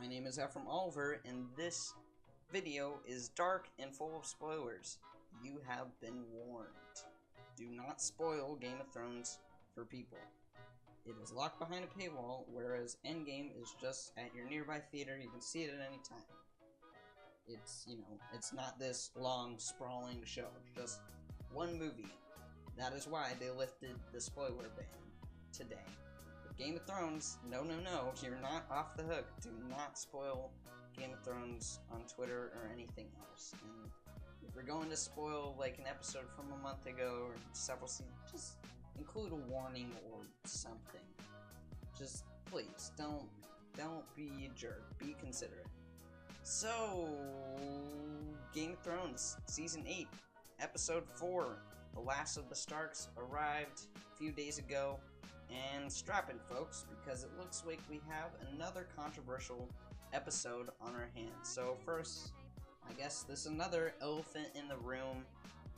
My name is Ephram Oliver, and this video is dark and full of spoilers. You have been warned. Do not spoil Game of Thrones for people. It is locked behind a paywall, whereas Endgame is just at your nearby theater. You can see it at any time. It's not this long, sprawling show. It's just one movie. That is why they lifted the spoiler ban today. But Game of Thrones, no, you're not off the hook. Do not spoil Game of Thrones on Twitter or anything else. And if you're going to spoil like an episode from a month ago or several seasons, just include a warning or something. Just please don't be a jerk. Be considerate. So, Game of Thrones Season 8, Episode 4, The Last of the Starks arrived a few days ago, and strap in, folks, because it looks like we have another controversial episode on our hands. So first, I guess this is another elephant in the room,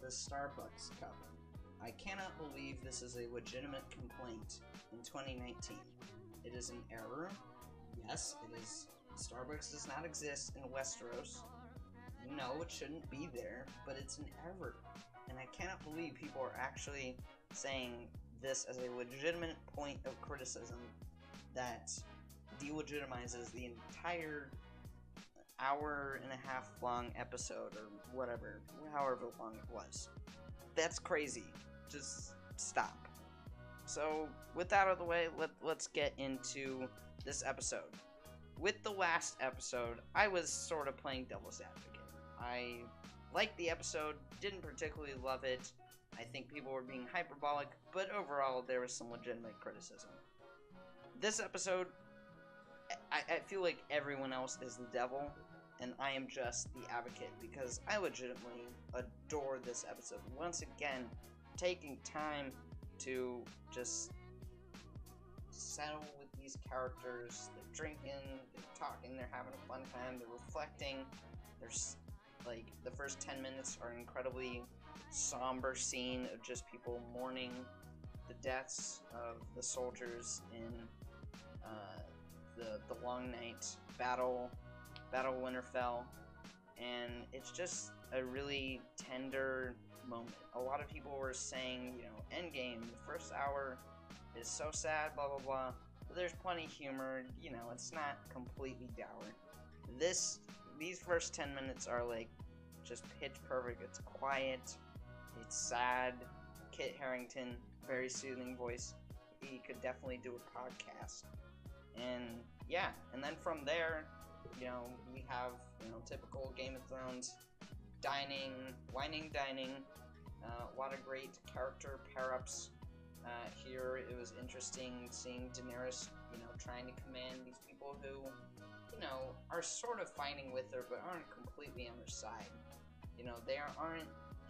the Starbucks cup. I cannot believe this is a legitimate complaint in 2019. It is an error. Yes, it is. Starbucks does not exist in Westeros. No, it shouldn't be there, but it's an error. And I cannot believe people are actually saying this as a legitimate point of criticism that delegitimizes the entire hour and a half long episode or whatever, however long it was. That's crazy. Just stop. So, with that out of the way, let's get into this episode. With the last episode, I was sort of playing devil's advocate. I liked the episode, didn't particularly love it. I think people were being hyperbolic, but overall, there was some legitimate criticism. This episode, I feel like everyone else is the devil, and I am just the advocate, because I legitimately adore this episode. Once again, taking time to just settle with these characters. They're drinking, they're talking, they're having a fun time, they're reflecting. There's like the first 10 minutes are an incredibly somber scene of just people mourning the deaths of the soldiers in the Long Night Battle Winterfell, and it's just a really tender moment. A lot of people were saying, Endgame, the first hour is so sad, blah blah blah, but there's plenty of humor, it's not completely dour. These first 10 minutes are like just pitch perfect. It's quiet, it's sad. Kit Harington, very soothing voice. He could definitely do a podcast. And yeah, and then from there, we have typical Game of Thrones whining dining, a lot of great character pair-ups. Here it was interesting seeing Daenerys, trying to command these people who, are sort of fighting with her but aren't completely on her side.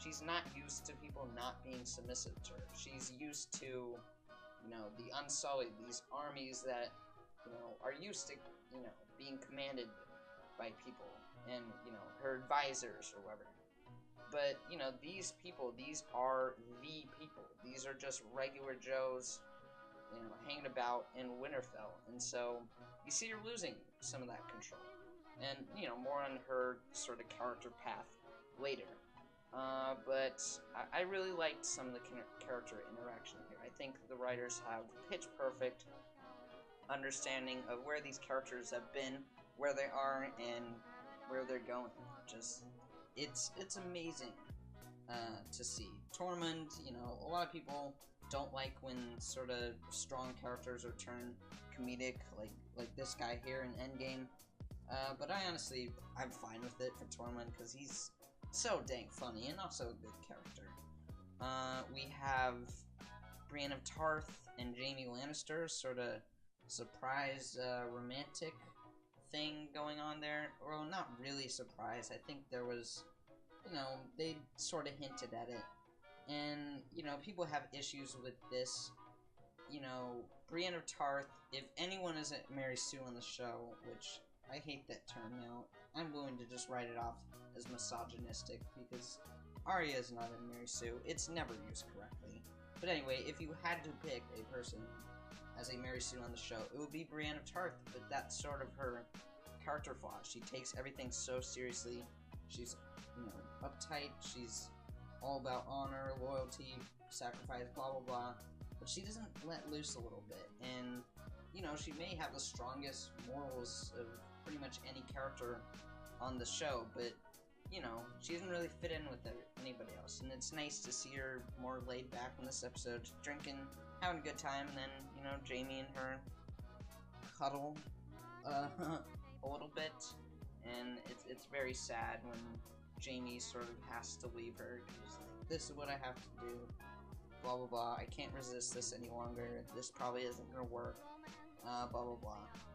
She's not used to people not being submissive to her. She's used to, the Unsullied, these armies that, are used to, being commanded by people and, her advisors or whatever. But, these people, these are the people. These are just regular Joes, hanging about in Winterfell. And so, you see her losing some of that control. And, more on her sort of character path later. But I really liked some of the character interaction here. I think the writers have pitch perfect understanding of where these characters have been, where they are, and where they're going. Just, it's amazing to see. Tormund, a lot of people don't like when sort of strong characters are turned comedic, like this guy here in Endgame. But I'm fine with it for Tormund, because he's so dang funny and also a good character. We have Brienne of Tarth and Jaime Lannister, sort of surprise romantic thing going on there. Well, not really surprise. I think there was, they sort of hinted at it. And, people have issues with this. Brienne of Tarth, if anyone isn't Mary Sue on the show, which I hate that term now, I'm willing to just write it off as misogynistic, because Arya is not in Mary Sue. It's never used correctly. But anyway, if you had to pick a person as a Mary Sue on the show, it would be Brienne of Tarth, but that's sort of her character flaws. She takes everything so seriously. She's, uptight. She's all about honor, loyalty, sacrifice, blah, blah, blah. But she doesn't let loose a little bit. And, she may have the strongest morals of pretty much any character on the show, but, she doesn't really fit in with anybody else. And it's nice to see her more laid back in this episode, drinking, having a good time, and then, Jaime and her cuddle a little bit. And it's very sad when Jaime sort of has to leave her. She's like, this is what I have to do. Blah, blah, blah. I can't resist this any longer. This probably isn't going to work. Blah, blah, blah.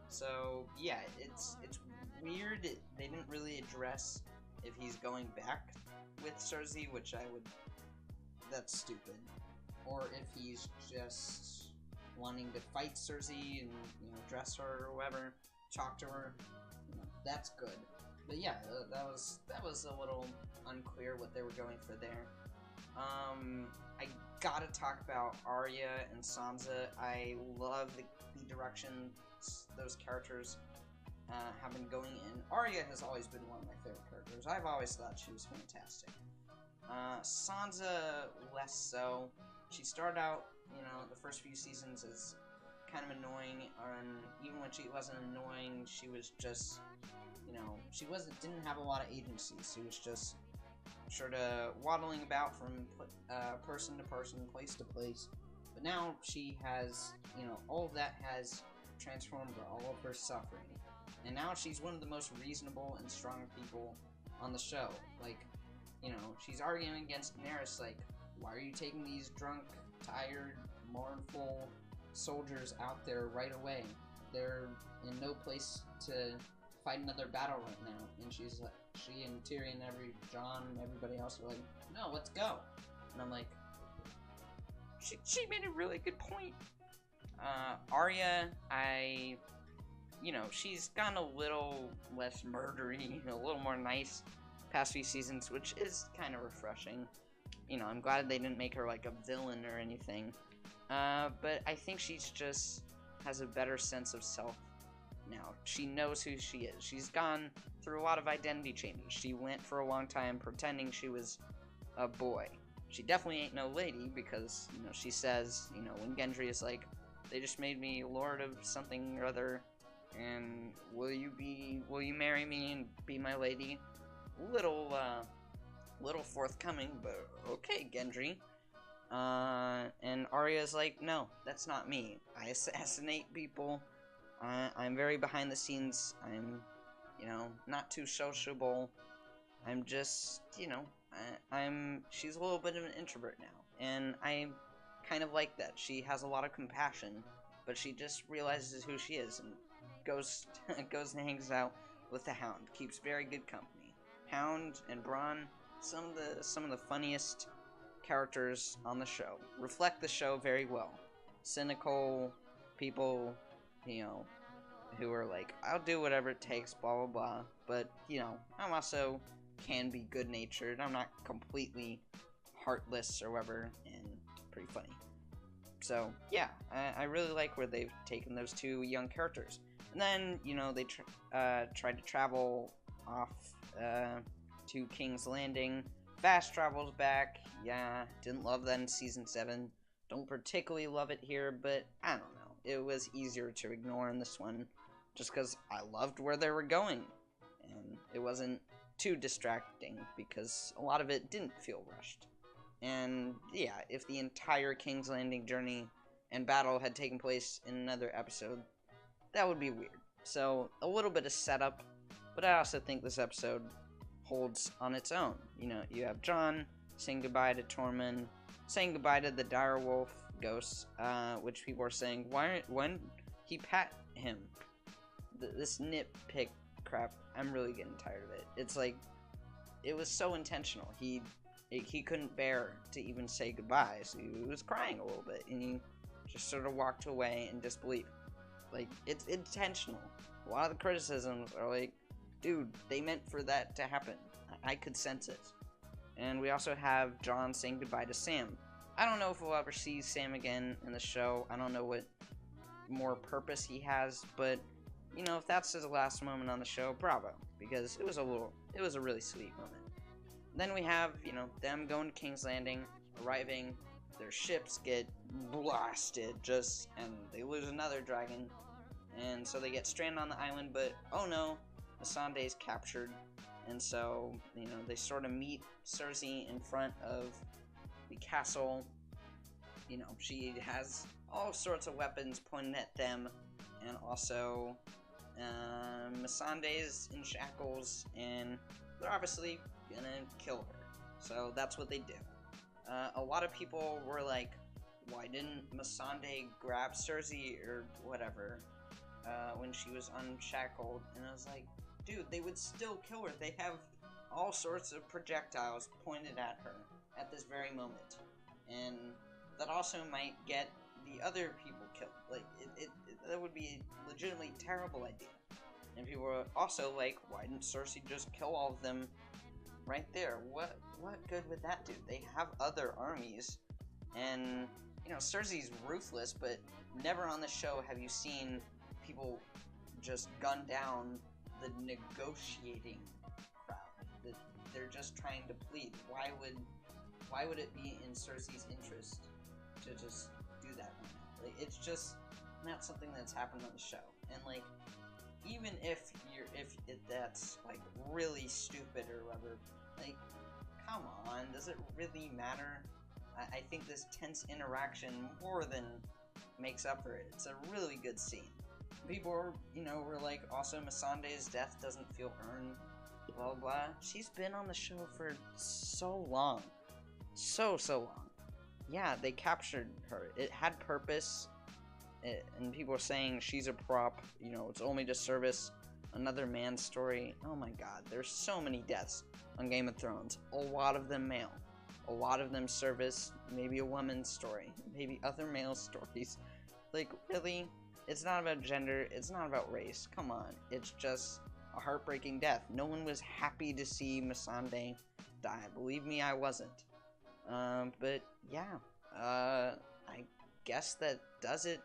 So, yeah, it's weird. They didn't really address if he's going back with Cersei, which that's stupid. Or if he's just wanting to fight Cersei and, dress her or whatever, talk to her. That's good. But yeah, that was a little unclear what they were going for there. I gotta talk about Arya and Sansa. I love the direction those characters have been going in. Arya has always been one of my favorite characters. I've always thought she was fantastic. Sansa, less so. She started out, the first few seasons as kind of annoying, and even when she wasn't annoying, she was just, she didn't have a lot of agency. She was just sort of waddling about from person to person, place to place. But now she has, all of that has transformed her, all of her suffering. And now she's one of the most reasonable and strong people on the show. Like, she's arguing against Daenerys, like, why are you taking these drunk, tired, mournful soldiers out there right away? They're in no place to fight another battle right now. And she and Tyrion, Jon, and everybody else are like, no, let's go. And I'm like, she made a really good point. Arya, she's gotten a little less murdery, a little more nice past few seasons, which is kind of refreshing. I'm glad they didn't make her like a villain or anything. But I think she's just has a better sense of self now. She knows who she is. She's gone through a lot of identity changes. She went for a long time pretending she was a boy. She definitely ain't no lady because, she says, when Gendry is like, they just made me lord of something or other, and will you marry me and be my lady? Little forthcoming, but okay, Gendry. And Arya's like, no, that's not me. I assassinate people. I'm very behind the scenes. I'm, not too sociable. I'm just, she's a little bit of an introvert now. And I kind of like that. She has a lot of compassion, but she just realizes who she is and goes and hangs out with the Hound. Keeps very good company. Hound and Bronn, some of the funniest characters on the show. Reflect the show very well. Cynical people, who are like, I'll do whatever it takes, blah, blah, blah. But, I'm also can be good-natured. I'm not completely heartless or whatever, and pretty funny. So, yeah, I really like where they've taken those two young characters. And then, they tried to travel off to King's Landing. Fast travels back. Yeah, didn't love that in Season 7. Don't particularly love it here, but I don't know. It was easier to ignore in this one, just because I loved where they were going. And it wasn't too distracting, because a lot of it didn't feel rushed. And, yeah, if the entire King's Landing journey and battle had taken place in another episode, that would be weird. So, a little bit of setup, but I also think this episode holds on its own. You have Jon saying goodbye to Tormund, saying goodbye to the direwolf ghosts, which people are saying, when he pat him, this nitpick crap, I'm really getting tired of it. It's like, it was so intentional. He couldn't bear to even say goodbye, so he was crying a little bit, and he just sort of walked away in disbelief. Like, it's intentional. A lot of the criticisms are like, dude, they meant for that to happen. I could sense it. And we also have Jon saying goodbye to Sam. I don't know if we'll ever see Sam again in the show. I don't know what more purpose he has, but, you know, if that's his last moment on the show, bravo, because it was a really sweet moment. Then we have, you know, them going to King's Landing, arriving, their ships get blasted, and they lose another dragon, and so they get stranded on the island, but, oh no, Missandei's captured, and so, you know, they sort of meet Cersei in front of the castle. You know, she has all sorts of weapons pointed at them, and also, Missandei's in shackles, and they're obviously gonna kill her. So that's what they do. A lot of people were like, why didn't Missandei grab Cersei or whatever when she was unshackled? And I was like, dude, they would still kill her. They have all sorts of projectiles pointed at her at this very moment. And that also might get the other people killed. Like, that would be a legitimately terrible idea. And people were also like, why didn't Cersei just kill all of them right there? What good would that do? They have other armies, and, you know, Cersei's ruthless, but never on the show have you seen people just gun down the negotiating crowd. They're just trying to plead. Why would it be in Cersei's interest to just do that right now? Like, it's just not something that's happened on the show. And, like, even if that's, like, really stupid or whatever, like, come on, does it really matter? I think this tense interaction more than makes up for it. It's a really good scene. People were, you know, were like, also Missandei's death doesn't feel earned, blah, blah, blah. She's been on the show for so long. So long. Yeah, they captured her. It had purpose, and people are saying she's a prop, you know, it's only to service another man's story. Oh my god, there's so many deaths on Game of Thrones. A lot of them male. A lot of them service maybe a woman's story, maybe other male stories. Like, really? It's not about gender, it's not about race. Come on, it's just a heartbreaking death. No one was happy to see Missandei die. Believe me, I wasn't. But yeah, I guess that does it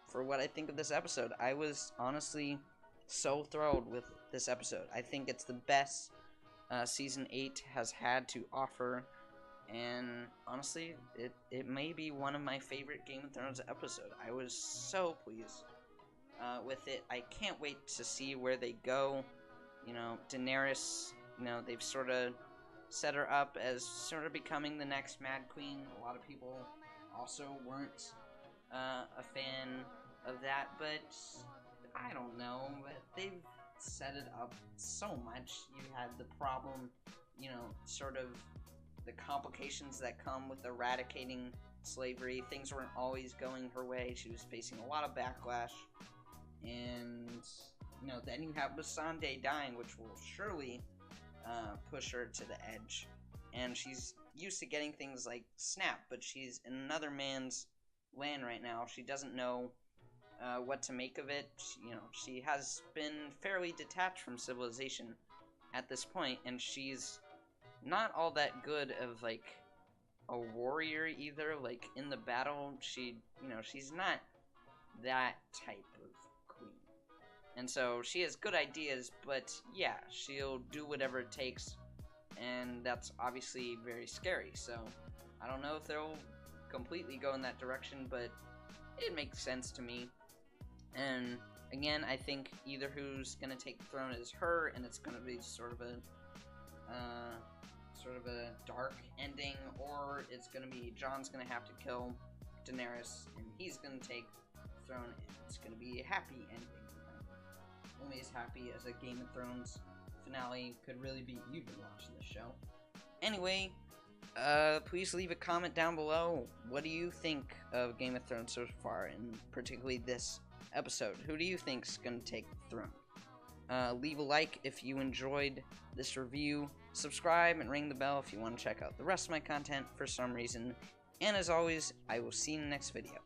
for what I think of this episode. I was honestly so thrilled with this episode. I think it's the best Season 8 has had to offer, and honestly, it may be one of my favorite Game of Thrones episodes. I was so pleased with it. I can't wait to see where they go. You know, Daenerys, you know, they've sort of set her up as sort of becoming the next Mad Queen. A lot of people also weren't a fan of that, but I don't know, but they've set it up so much. You had the problem, you know, sort of the complications that come with eradicating slavery. Things weren't always going her way. She was facing a lot of backlash, and, you know, then you have Missandei dying, which will surely push her to the edge. And she's used to getting things like snap, but she's in another man's land right now. She doesn't know what to make of it. You know, she has been fairly detached from civilization at this point, and she's not all that good of, like, a warrior either. Like, in the battle, she, you know, she's not that type of queen. And so she has good ideas, but yeah, she'll do whatever it takes, and that's obviously very scary. So I don't know if they'll completely go in that direction, but it makes sense to me. And again, I think either who's gonna take the throne is her, and it's gonna be sort of a dark ending, or it's gonna be Jon's gonna have to kill Daenerys, and he's gonna take the throne, and it's gonna be a happy ending. Only as happy as a Game of Thrones finale could really be. You've been watching the show. Anyway, please leave a comment down below. What do you think of Game of Thrones so far, and particularly this episode? Who do you think's gonna take the throne? Leave a like if you enjoyed this review. Subscribe and ring the bell if you want to check out the rest of my content for some reason. And as always, I will see you in the next video.